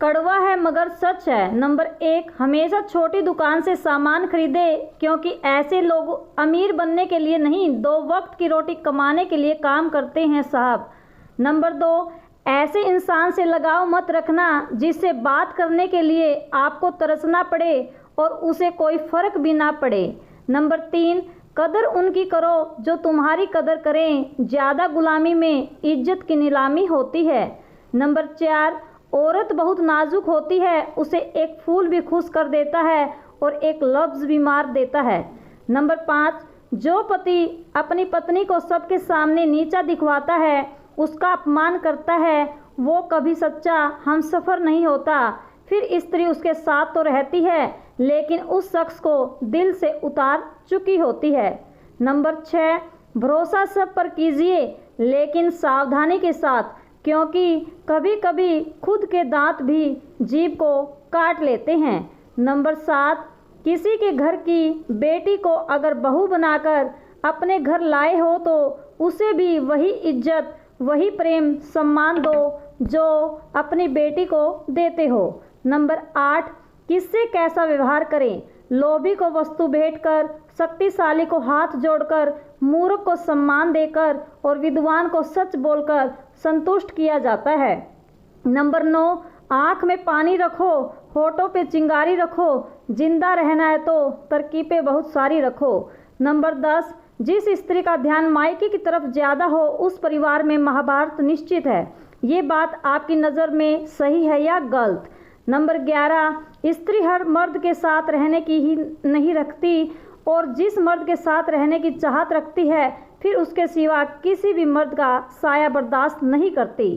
कड़वा है मगर सच है। नंबर 1, हमेशा छोटी दुकान से सामान खरीदे क्योंकि ऐसे लोग अमीर बनने के लिए नहीं, 2 वक्त की रोटी कमाने के लिए काम करते हैं साहब। नंबर 2, ऐसे इंसान से लगाव मत रखना जिससे बात करने के लिए आपको तरसना पड़े और उसे कोई फ़र्क भी ना पड़े। नंबर 3, कदर उनकी करो जो तुम्हारी कदर करें, ज़्यादा गुलामी में इज्जत की नीलामी होती है। नंबर 4, औरत बहुत नाजुक होती है, उसे एक फूल भी खुश कर देता है और एक लफ्ज़ भी मार देता है। नंबर 5, जो पति अपनी पत्नी को सबके सामने नीचा दिखवाता है, उसका अपमान करता है, वो कभी सच्चा हमसफ़र नहीं होता। फिर स्त्री उसके साथ तो रहती है लेकिन उस शख्स को दिल से उतार चुकी होती है। नंबर 6, भरोसा सब पर कीजिए लेकिन सावधानी के साथ, क्योंकि कभी कभी खुद के दांत भी जीभ को काट लेते हैं। नंबर 7, किसी के घर की बेटी को अगर बहू बनाकर अपने घर लाए हो तो उसे भी वही इज्जत, वही प्रेम सम्मान दो जो अपनी बेटी को देते हो। नंबर 8, किससे कैसा व्यवहार करें। लोभी को वस्तु भेंट कर, शक्तिशाली को हाथ जोड़कर, मूर्ख को सम्मान देकर और विद्वान को सच बोलकर संतुष्ट किया जाता है। नंबर 9, आँख में पानी रखो, होठों पे चिंगारी रखो, जिंदा रहना है तो तरकीबें बहुत सारी रखो। नंबर 10, जिस स्त्री का ध्यान मायके की तरफ ज़्यादा हो उस परिवार में महाभारत निश्चित है। ये बात आपकी नज़र में सही है या गलत। नंबर 11, स्त्री हर मर्द के साथ रहने की ही नहीं रखती और जिस मर्द के साथ रहने की चाहत रखती है फिर उसके सिवा किसी भी मर्द का साया बर्दाश्त नहीं करती।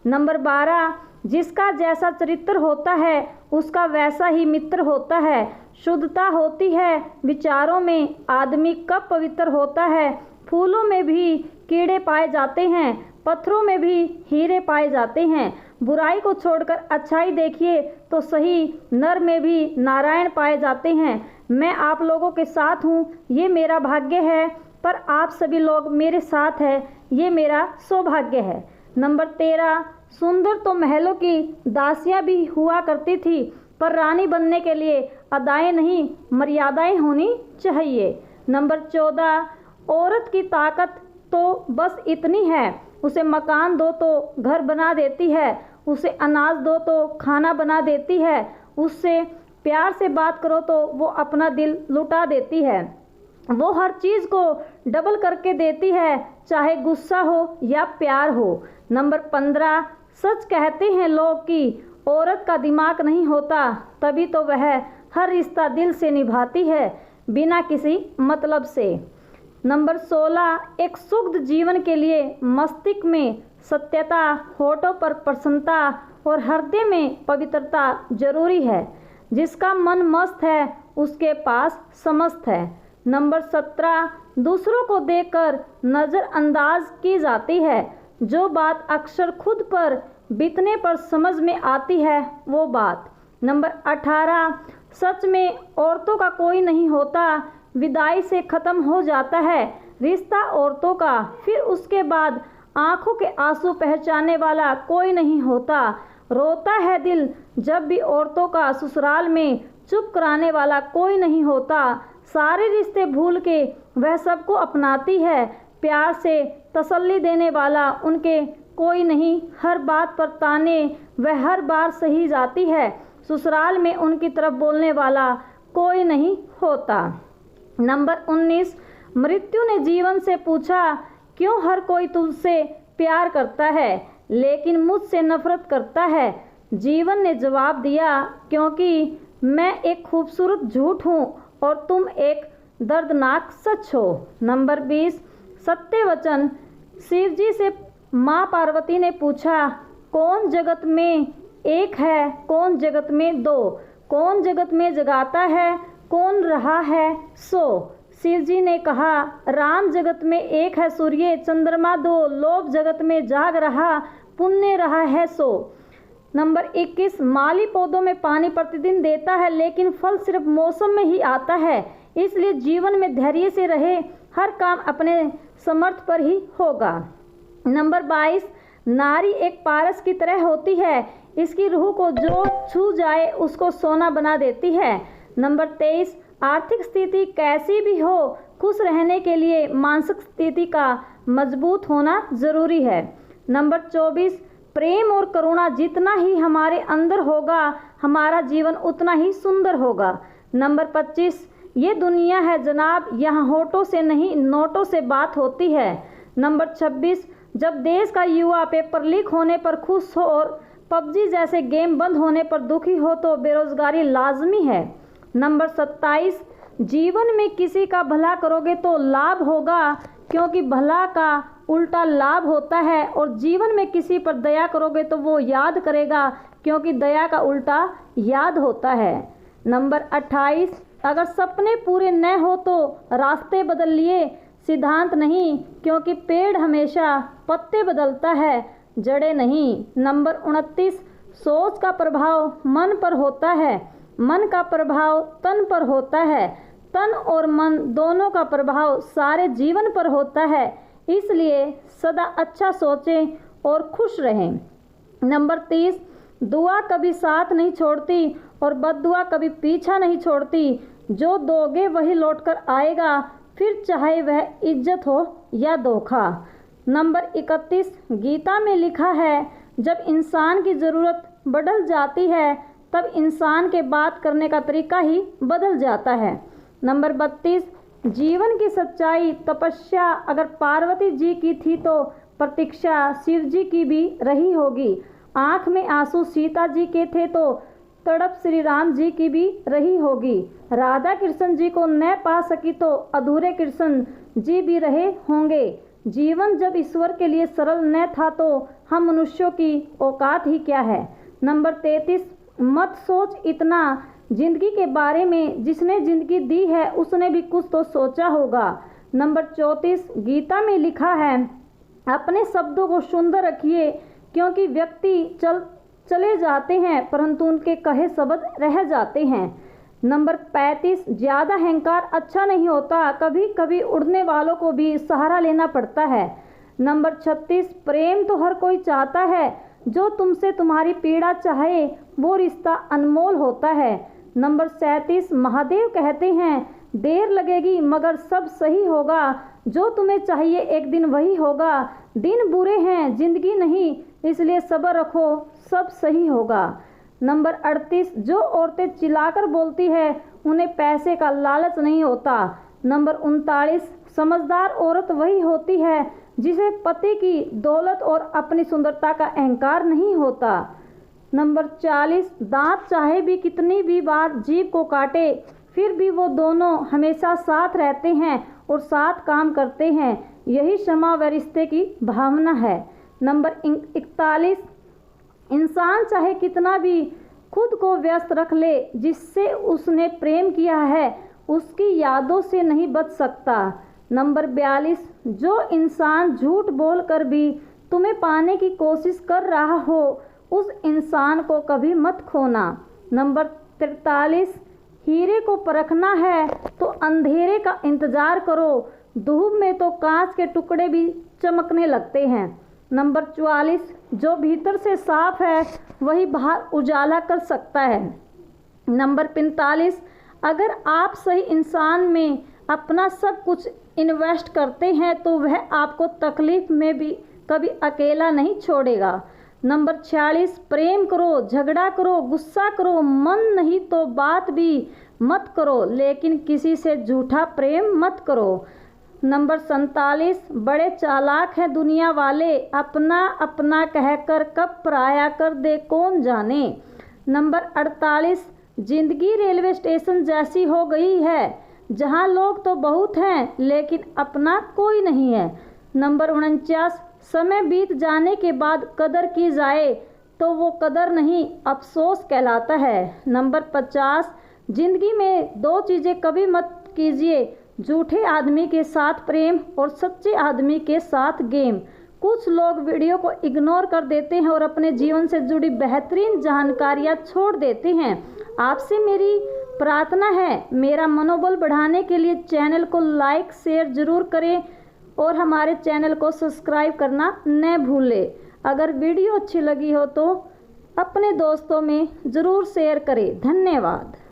नंबर 12, जिसका जैसा चरित्र होता है उसका वैसा ही मित्र होता है। शुद्धता होती है विचारों में, आदमी कब पवित्र होता है। फूलों में भी कीड़े पाए जाते हैं, पत्थरों में भी हीरे पाए जाते हैं। बुराई को छोड़कर अच्छाई देखिए तो सही, नर में भी नारायण पाए जाते हैं। मैं आप लोगों के साथ हूँ, ये मेरा भाग्य है, पर आप सभी लोग मेरे साथ हैं, ये मेरा सौभाग्य है। नंबर 13, सुंदर तो महलों की दासियाँ भी हुआ करती थी, पर रानी बनने के लिए अदाएँ नहीं मर्यादाएँ होनी चाहिए। नंबर 14, औरत की ताकत तो बस इतनी है, उसे मकान दो तो घर बना देती है, उसे अनाज दो तो खाना बना देती है, उससे प्यार से बात करो तो वो अपना दिल लुटा देती है, वो हर चीज़ को डबल करके देती है, चाहे गुस्सा हो या प्यार हो। नंबर 15, सच कहते हैं लोग कि औरत का दिमाग नहीं होता, तभी तो वह हर रिश्ता दिल से निभाती है बिना किसी मतलब से। नंबर 16, एक सुखद जीवन के लिए मस्तिष्क में सत्यता, होठों पर प्रसन्नता और हृदय में पवित्रता जरूरी है। जिसका मन मस्त है उसके पास समस्त है। नंबर 17, दूसरों को देखकर नज़रअंदाज की जाती है, जो बात अक्सर खुद पर बीतने पर समझ में आती है वो बात। नंबर 18, सच में औरतों का कोई नहीं होता, विदाई से ख़त्म हो जाता है रिश्ता औरतों का, फिर उसके बाद आंखों के आंसू पहचानने वाला कोई नहीं होता। रोता है दिल जब भी औरतों का ससुराल में चुप कराने वाला कोई नहीं होता। सारे रिश्ते भूल के वह सबको अपनाती है, प्यार से तसल्ली देने वाला उनके कोई नहीं, हर बात पर ताने वह हर बार सही जाती है, ससुराल में उनकी तरफ बोलने वाला कोई नहीं होता। नंबर 19, मृत्यु ने जीवन से पूछा, क्यों हर कोई तुझसे प्यार करता है लेकिन मुझसे नफरत करता है। जीवन ने जवाब दिया, क्योंकि मैं एक खूबसूरत झूठ हूँ और तुम एक दर्दनाक सच हो। नंबर 20, सत्य वचन। शिव जी से माँ पार्वती ने पूछा, कौन जगत में एक है, कौन जगत में दो, कौन जगत में जगाता है, कौन रहा है सो। शिव जी ने कहा, राम जगत में एक है सूर्य चंद्रमा दो, लोभ जगत में जाग रहा, पुण्य रहा है सो। नंबर 21, माली पौधों में पानी प्रतिदिन देता है लेकिन फल सिर्फ मौसम में ही आता है, इसलिए जीवन में धैर्य से रहे, हर काम अपने समर्थ पर ही होगा। नंबर 22, नारी एक पारस की तरह होती है, इसकी रूह को जो छू जाए उसको सोना बना देती है। नंबर 23, आर्थिक स्थिति कैसी भी हो, खुश रहने के लिए मानसिक स्थिति का मजबूत होना ज़रूरी है। नंबर 24, प्रेम और करुणा जितना ही हमारे अंदर होगा, हमारा जीवन उतना ही सुंदर होगा। नंबर 25, ये दुनिया है जनाब, यहाँ होठों से नहीं नोटों से बात होती है। नंबर 26, जब देश का युवा पेपर लीक होने पर खुश हो और पबजी जैसे गेम बंद होने पर दुखी हो तो बेरोजगारी लाजमी है। नंबर 27, जीवन में किसी का भला करोगे तो लाभ होगा, क्योंकि भला का उल्टा लाभ होता है, और जीवन में किसी पर दया करोगे तो वो याद करेगा, क्योंकि दया का उल्टा याद होता है। नंबर 28, अगर सपने पूरे न हो तो रास्ते बदल लिए, सिद्धांत नहीं, क्योंकि पेड़ हमेशा पत्ते बदलता है, जड़ें नहीं। नंबर 29, सोच का प्रभाव मन पर होता है, मन का प्रभाव तन पर होता है, तन और मन दोनों का प्रभाव सारे जीवन पर होता है, इसलिए सदा अच्छा सोचें और खुश रहें। नंबर 30, दुआ कभी साथ नहीं छोड़ती और बद्दुआ कभी पीछा नहीं छोड़ती, जो दोगे वही लौटकर आएगा, फिर चाहे वह इज्जत हो या धोखा। नंबर 31, गीता में लिखा है, जब इंसान की ज़रूरत बदल जाती है तब इंसान के बात करने का तरीका ही बदल जाता है। नंबर 32, जीवन की सच्चाई तपस्या अगर पार्वती जी की थी तो प्रतीक्षा शिव जी की भी रही होगी। आँख में आंसू सीता जी के थे तो तड़प श्री राम जी की भी रही होगी। राधा कृष्ण जी को न पा सकी तो अधूरे कृष्ण जी भी रहे होंगे। जीवन जब ईश्वर के लिए सरल न था तो हम मनुष्यों की औकात ही क्या है। नंबर 33, मत सोच इतना जिंदगी के बारे में, जिसने जिंदगी दी है उसने भी कुछ तो सोचा होगा। नंबर 34, गीता में लिखा है, अपने शब्दों को सुंदर रखिए, क्योंकि व्यक्ति चले जाते हैं परंतु उनके कहे शब्द रह जाते हैं। नंबर 35, ज़्यादा अहंकार अच्छा नहीं होता, कभी कभी उड़ने वालों को भी सहारा लेना पड़ता है। नंबर 36, प्रेम तो हर कोई चाहता है, जो तुमसे तुम्हारी पीड़ा चाहे वो रिश्ता अनमोल होता है। नंबर 37, महादेव कहते हैं, देर लगेगी मगर सब सही होगा, जो तुम्हें चाहिए एक दिन वही होगा। दिन बुरे हैं जिंदगी नहीं, इसलिए सब्र रखो, सब सही होगा। नंबर 38, जो औरतें चिल्लाकर बोलती है उन्हें पैसे का लालच नहीं होता। नंबर 39, समझदार औरत वही होती है जिसे पति की दौलत और अपनी सुंदरता का अहंकार नहीं होता। नंबर 40, दांत चाहे भी कितनी भी बार जीभ को काटे फिर भी वो दोनों हमेशा साथ रहते हैं और साथ काम करते हैं, यही क्षमा व रिश्ते की भावना है। नंबर 41, इंसान चाहे कितना भी खुद को व्यस्त रख ले, जिससे उसने प्रेम किया है उसकी यादों से नहीं बच सकता। नंबर 42, जो इंसान झूठ बोलकर भी तुम्हें पाने की कोशिश कर रहा हो उस इंसान को कभी मत खोना। नंबर 43, हीरे को परखना है तो अंधेरे का इंतजार करो, धूप में तो कांच के टुकड़े भी चमकने लगते हैं। नंबर 44, जो भीतर से साफ है वही बाहर उजाला कर सकता है। नंबर 45, अगर आप सही इंसान में अपना सब कुछ इन्वेस्ट करते हैं तो वह आपको तकलीफ में भी कभी अकेला नहीं छोड़ेगा। नंबर 46, प्रेम करो, झगड़ा करो, गुस्सा करो, मन नहीं तो बात भी मत करो, लेकिन किसी से झूठा प्रेम मत करो। नंबर 47, बड़े चालाक हैं दुनिया वाले, अपना अपना कहकर कब पराया कर दे कौन जाने। नंबर 48, जिंदगी रेलवे स्टेशन जैसी हो गई है, जहां लोग तो बहुत हैं लेकिन अपना कोई नहीं है। नंबर 49, समय बीत जाने के बाद कदर की जाए तो वो कदर नहीं अफसोस कहलाता है। नंबर 50, जिंदगी में दो चीज़ें कभी मत कीजिए, झूठे आदमी के साथ प्रेम और सच्चे आदमी के साथ गेम। कुछ लोग वीडियो को इग्नोर कर देते हैं और अपने जीवन से जुड़ी बेहतरीन जानकारियां छोड़ देते हैं। आपसे मेरी प्रार्थना है, मेरा मनोबल बढ़ाने के लिए चैनल को लाइक शेयर ज़रूर करें और हमारे चैनल को सब्सक्राइब करना न भूलें। अगर वीडियो अच्छी लगी हो तो अपने दोस्तों में ज़रूर शेयर करें। धन्यवाद।